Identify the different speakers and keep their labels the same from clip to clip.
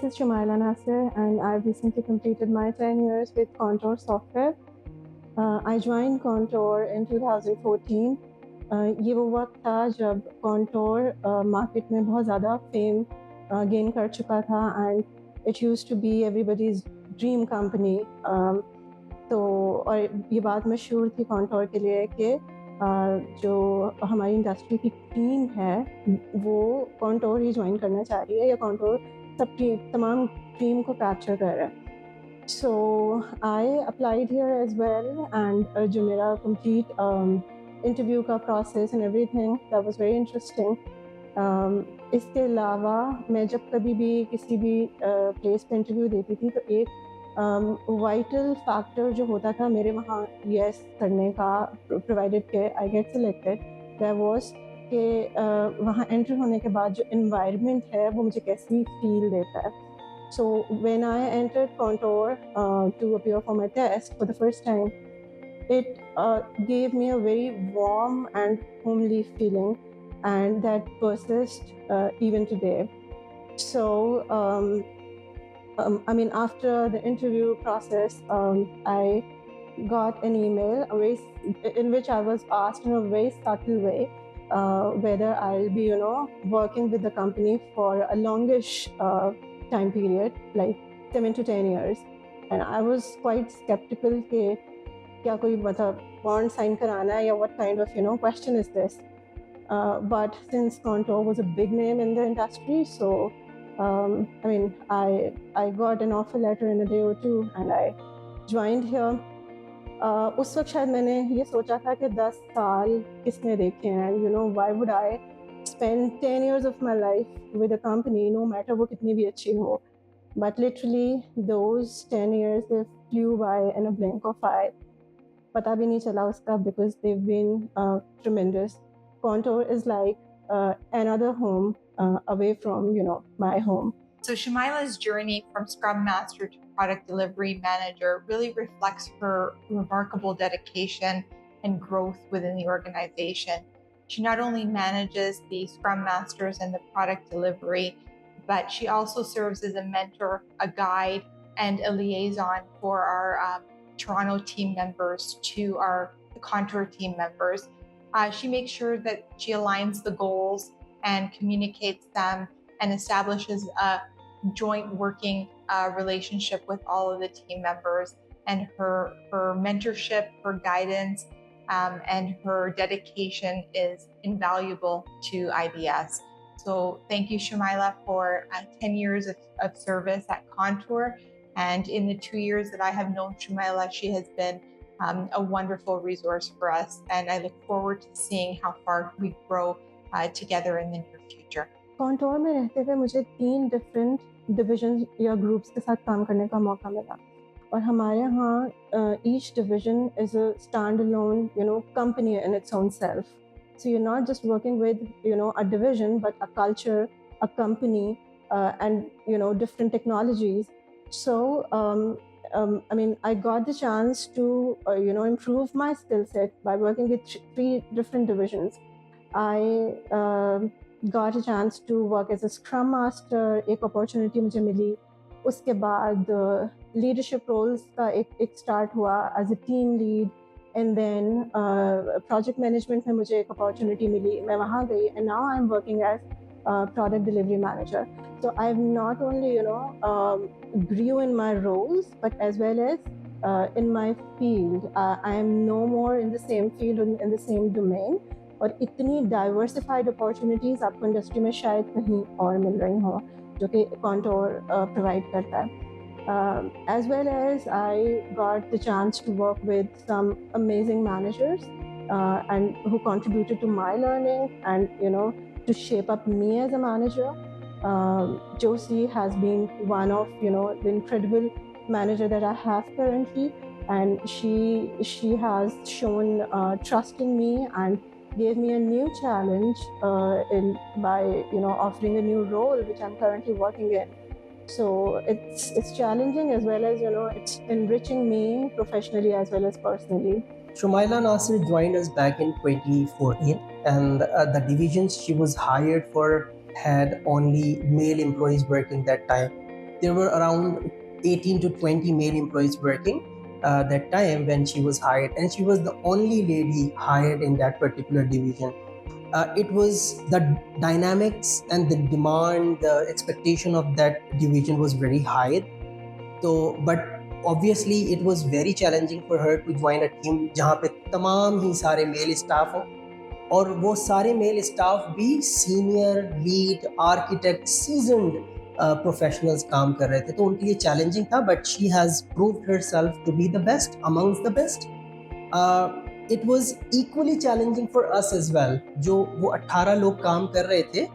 Speaker 1: is Shumaila Nasir, and I've recently completed my 10 years with Contour Software. I joined Contour in 2014. ये वो वक्त था जब Contour market में बहुत ज़्यादा फेम गेन कर चुका था and it used to be everybody's dream company. तो और ये बात मशहूर थी Contour के लिए कि जो हमारी इंडस्ट्री की टीम है वो Contour ही ज्वाइन करना चाह रही है या Contour तमाम टीम को कैप्चर कर रहा है. So I applied here as well, and जो मेरा complete interview का process and everything, that was very interesting. इसके अलावा मैं जब कभी भी किसी भी प्लेस पे इंटरव्यू देती थी तो एक वाइटल फैक्टर जो होता था मेरे वहाँ yes करने का, provided के I get selected, that was कि वहाँ एंटर होने के बाद जो environment है वो मुझे कैसी feel देता है. So when I entered Contour to appear for my test for the first time, it gave me a very warm and homely feeling, and that persists even today. So I mean, after the interview process, I got an email in which I was asked in a very subtle way whether I'll be, working with the company for a longish time period, like 7 to 10 years. And I was quite skeptical कि क्या कोई मतलब bond sign कराना है या what kind of, question is this? But since Contour was a big name in the industry, so I mean, I got an offer letter in a day or two and I joined here. उस वक्त शायद मैंने ये सोचा था कि 10 साल किसने देखे हैं, why would I spend 10 years of my life with a company, no matter वो कितनी भी अच्छी हो. But literally, those 10 years, they flew by in a blink of eye. पता भी नहीं चला उसका because they've been tremendous. Contour is like another home away from, my home.
Speaker 2: So Shumaila's journey from Scrum Master to Product Delivery Manager really reflects her remarkable dedication and growth within the organization. She not only manages the Scrum Masters and the product delivery, but she also serves as a mentor, a guide, and a liaison for our Toronto team members to the Contour team members. She makes sure that she aligns the goals and communicates them and establishes a joint working relationship with all of the team members. And her mentorship, her guidance, and her dedication is invaluable to IBS. So thank you, Shumaila, for 10 years of service at Contour. And in the 2 years that I have known Shumaila, she has been a wonderful resource for us. And I look forward to seeing how far we grow together in the near future.
Speaker 1: Contour में रहते हुए मुझे 3 different divisions या groups के साथ काम करने का मौका मिला. और हमारे यहाँ each division is a standalone, company in its own self. So you're not just working with, a division, but a culture, a company, and, different technologies. So, I mean, I got the chance to, improve my skill set by working with 3 different divisions. I got a chance to work as a Scrum Master, एक opportunity मुझे मिली. उसके बाद leadership roles का एक start हुआ as a team lead, and then project management में मुझे एक opportunity मिली. मैं वहाँ गई, and now I'm working as product delivery manager. So I've not only, grew in my roles, but as well as in my field. I am no more in the same field, in the same domain. और इतनी diversified opportunities आपको industry में शायद कहीं और मिल रही हों जो कि Contour provide करता है. As well as I got the chance to work with some amazing managers and who contributed to my learning and, to shape up me as a manager. Josie has been one of, the incredible manager that I have currently, and she has shown trust in me and gave me a new challenge by offering a new role which I'm currently working in. So it's challenging as well as it's enriching me professionally as well as personally.
Speaker 3: Shumaila Nasir joined us back in 2014, and the divisions she was hired for had only male employees working that time. there were around 18 to 20 male employees working that time when she was hired, and she was the only lady hired in that particular division. It was the dynamics and the demand, the expectation of that division was very high. So, but obviously it was very challenging for her to join a team जहाँ पे तमाम ही सारे male staff हो, और वो सारे male staff भी senior, lead, architect, seasoned professionals काम कर रहे थे, तो उनके लिए चैलेंजिंग था. But she has proved herself to be the best amongst the best. It was equally challenging for us as well. जो वो 18 लोग काम कर रहे थे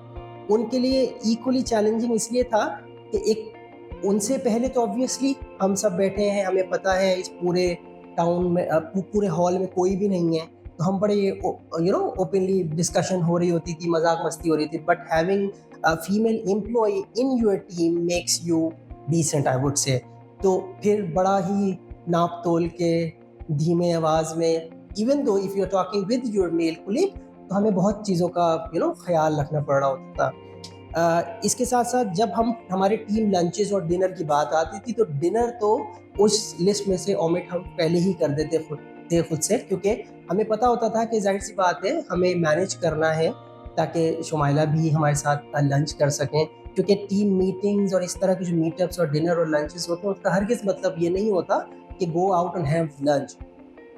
Speaker 3: उनके लिए इक्वली चैलेंजिंग इसलिए था कि एक उनसे पहले तो ऑब्वियसली हम सब बैठे हैं, हमें पता है इस पूरे टाउन में पूरे हॉल में कोई भी नहीं है, तो हम बड़े ओपनली डिस्कशन हो रही होती थी, मजाक मस्ती हो रही थी. But having a female employee in your team makes you decent, I would say. तो फिर बड़ा ही नाप तोल के धीमे आवाज़ में, even though if you are talking with your male colleague, तो हमें बहुत चीज़ों का ख्याल रखना पड़ रहा होता था. इसके साथ साथ जब हमारे टीम लंचेस और डिनर की बात आती थी, तो डिनर तो उस लिस्ट में से ओमिट हम पहले ही कर देते खुद से, क्योंकि हमें पता होता था कि जाहिर सी बात है हमें मैनेज करना है ताकि शुमाइला भी हमारे साथ लंच कर सकें. क्योंकि टीम मीटिंग्स और इस तरह के जो मीटअप्स और डिनर और लंचेस होते हैं, उसका हरगिज़ मतलब ये नहीं होता कि go out and have lunch.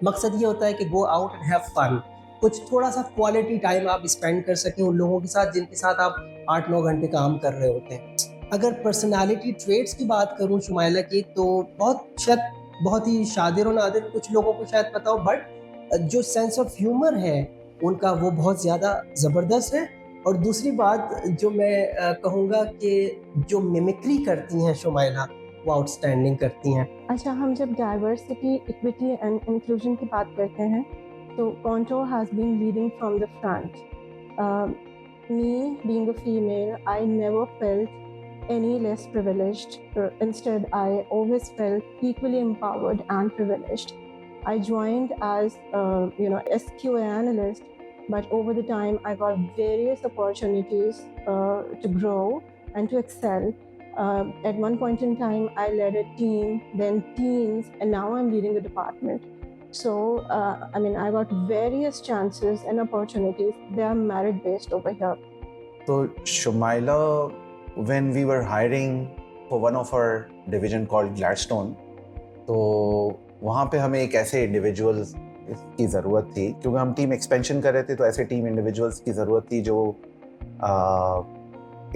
Speaker 3: मकसद ये होता है कि go out and have fun, कुछ थोड़ा सा क्वालिटी टाइम आप स्पेंड कर सकें उन लोगों के साथ जिनके साथ आप 8-9 घंटे काम कर रहे होते हैं. अगर पर्सनालिटी ट्रेट्स की बात करूं शुमाइला की, तो बहुत ही शादिर और नादिर कुछ लोगों को शायद पता हो, बट जो सेंस ऑफ ह्यूमर है उनका वो बहुत ज़्यादा ज़बरदस्त है. और दूसरी बात जो मैं कहूँगा कि जो मिमिक्री करती हैं शुमाइला, वो आउटस्टैंडिंग करती हैं.
Speaker 1: अच्छा, हम जब डाइवर्सिटी, इक्विटी एंड इंक्लूजन की बात करते हैं, तो Contour has been leading from the front. Me being a female, I never felt any less privileged. Instead, I always felt equally empowered and privileged. I joined as SQA analyst, but over the time I got various opportunities to grow and to excel. At one point in time, I led a team, then teams, and now I'm leading a department. So, I got various chances and opportunities. They are merit-based over here.
Speaker 4: So, Shumaila, when we were hiring for one of our division called Gladstone, तो वहाँ पे हमें एक ऐसे individuals की ज़रूरत थी, क्योंकि हम टीम एक्सपेंशन कर रहे थे, तो ऐसे टीम इंडिविजुअल्स की ज़रूरत थी जो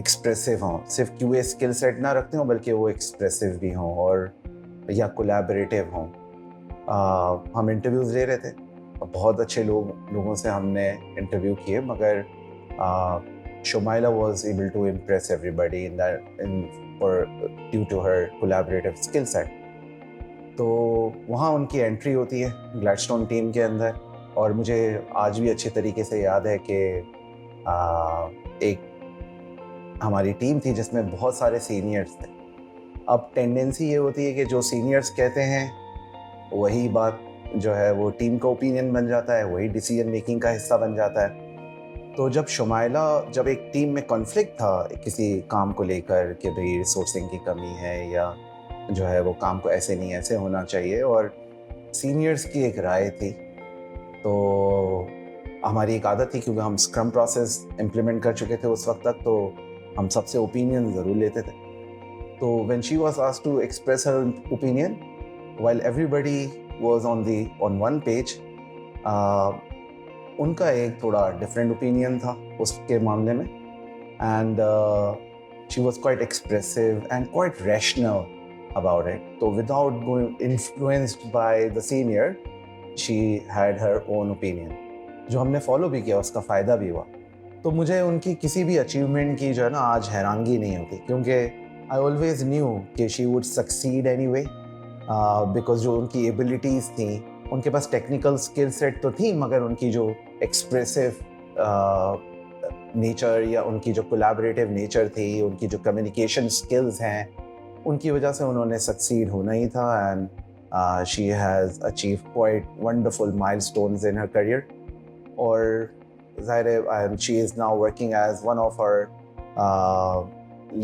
Speaker 4: एक्सप्रेसिव हों, सिर्फ QA स्किल सेट ना रखते हों, बल्कि वो एक्सप्रेसिव भी हों और या कोलैबोरेटिव हों. हम इंटरव्यूज़ ले रहे थे, बहुत अच्छे लोगों से हमने इंटरव्यू किए, मगर Shumaila was able to impress everybody due to her collaborative skill set. तो वहाँ उनकी एंट्री होती है ग्लैडस्टोन टीम के अंदर, और मुझे आज भी अच्छे तरीके से याद है कि एक हमारी टीम थी जिसमें बहुत सारे सीनियर्स थे. अब टेंडेंसी ये होती है कि जो सीनियर्स कहते हैं वही बात जो है वो टीम का ओपिनियन बन जाता है, वही डिसीजन मेकिंग का हिस्सा बन जाता है. तो जब एक टीम में कॉन्फ्लिक्ट था किसी काम को लेकर कि भाई रिसोर्सिंग की कमी है या जो है वो काम को ऐसे नहीं ऐसे होना चाहिए, और सीनियर्स की एक राय थी, तो हमारी एक आदत थी, क्योंकि हम स्क्रम प्रोसेस इम्प्लीमेंट कर चुके थे उस वक्त तक, तो हम सबसे ओपिनियन ज़रूर लेते थे. तो when she was asked to express her opinion while everybody was on one page, उनका एक थोड़ा डिफरेंट ओपिनियन था उसके मामले में, and she was quite expressive and quite rational about it. So without being influenced by the senior, she had her own opinion, जो हमने follow भी किया, उसका फ़ायदा भी हुआ. तो मुझे उनकी किसी भी अचीवमेंट की जो है ना आज हैरानगी नहीं होती, क्योंकि I always knew कि she would succeed anyway. Because जो उनकी एबिलिटीज़ थी, उनके पास टेक्निकल स्किल सेट तो थी, मगर उनकी जो एक्सप्रेसिव नेचर या उनकी जो कोलैबोरेटिव नेचर थी, उनकी जो कम्युनिकेशन स्किल्स हैं, उनकी वजह से उन्होंने सक्सीड होना ही था. And she has achieve quite wonderful milestones in her career. और ज़ाहिर है she is now working as one of her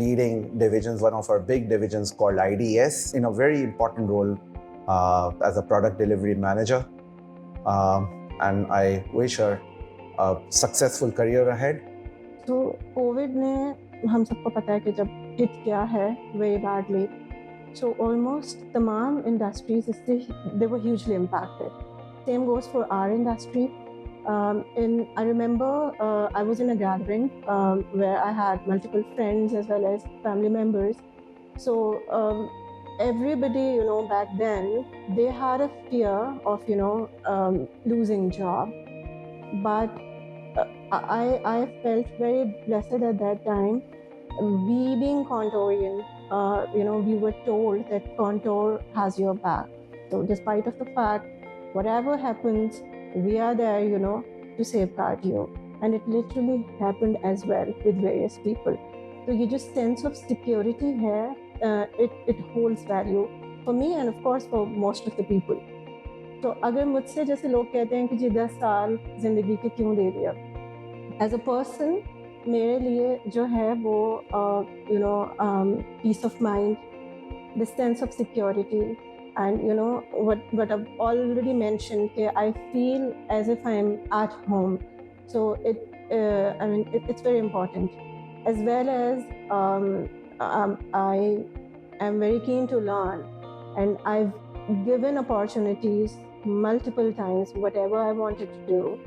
Speaker 4: leading divisions, one of our big divisions called IDS, in a very important role as a product delivery manager. And I wish her a successful career ahead.
Speaker 1: तो Covid ने हम सबको पता है कि जब hit किया है वेरी बैडली, सो ऑलमोस्ट तमाम इंडस्ट्रीज इससे they were hugely impacted. Same goes for our industry. I remember I was in a gathering where I had multiple friends as well as family members. So everybody, back then, they had a fear of, losing job. But I felt very blessed at that time. We being Contourian, we were told that Contour has your back. So despite of the fact, whatever happens, we are there, to safeguard you. And it literally happened as well with various people. So ये जो sense of security है, it holds value for me and of course for most of the people. तो अगर मुझसे जैसे लोग कहते हैं कि जी 10 साल ज़िंदगी के क्यों दे दिया, एज अ पर्सन मेरे लिए जो है वो peace of mind, the sense of security and what I've already mentioned कि I feel as if I'm at home. So it's very important, as well as I am very keen to learn, and I've given opportunities multiple times whatever I wanted to do.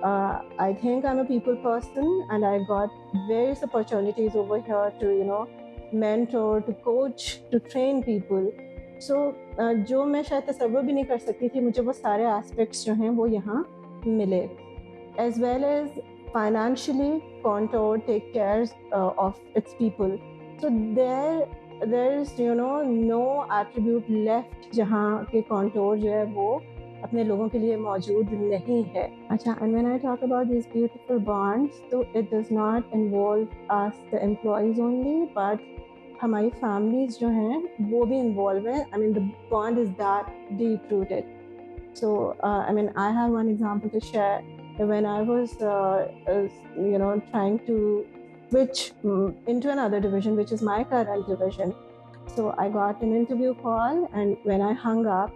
Speaker 1: I think I'm a people person and I got various opportunities over here to mentor, to coach, to train people. So जो मैं शायद तसव्वुर भी नहीं कर सकती थी, मुझे वो सारे aspects जो हैं वो यहाँ मिले. As well as financially, Contour take care of its people. So there is no attribute left जहाँ के Contour जो है वो अपने लोगों के लिए मौजूद नहीं है. अच्छा, and when I talk about these beautiful bonds, so it does not involve us the employees only, but हमारी families जो हैं वो भी involved हैं. I mean the bond is that deep rooted. So I have one example to share. When I was trying to switch into another division, which is my current division, so I got an interview call, and when I hung up,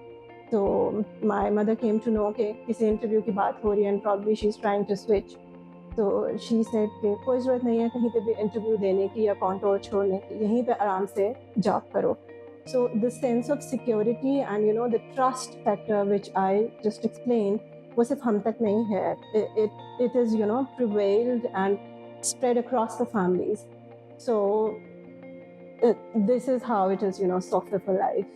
Speaker 1: so my mother came to know कि किसी interview की बात हो रही है and probably she's trying to switch. So she said कि कोई ज़रूरत नहीं है कहीं पे भी इंटरव्यू देने की या Contour छोड़ने की, यहीं पे आराम से जॉब करो. So the sense of security and the trust factor which I just explained वो सिर्फ हम तक नहीं है. It is prevailed and spread across the families. So this is how it is softer for life.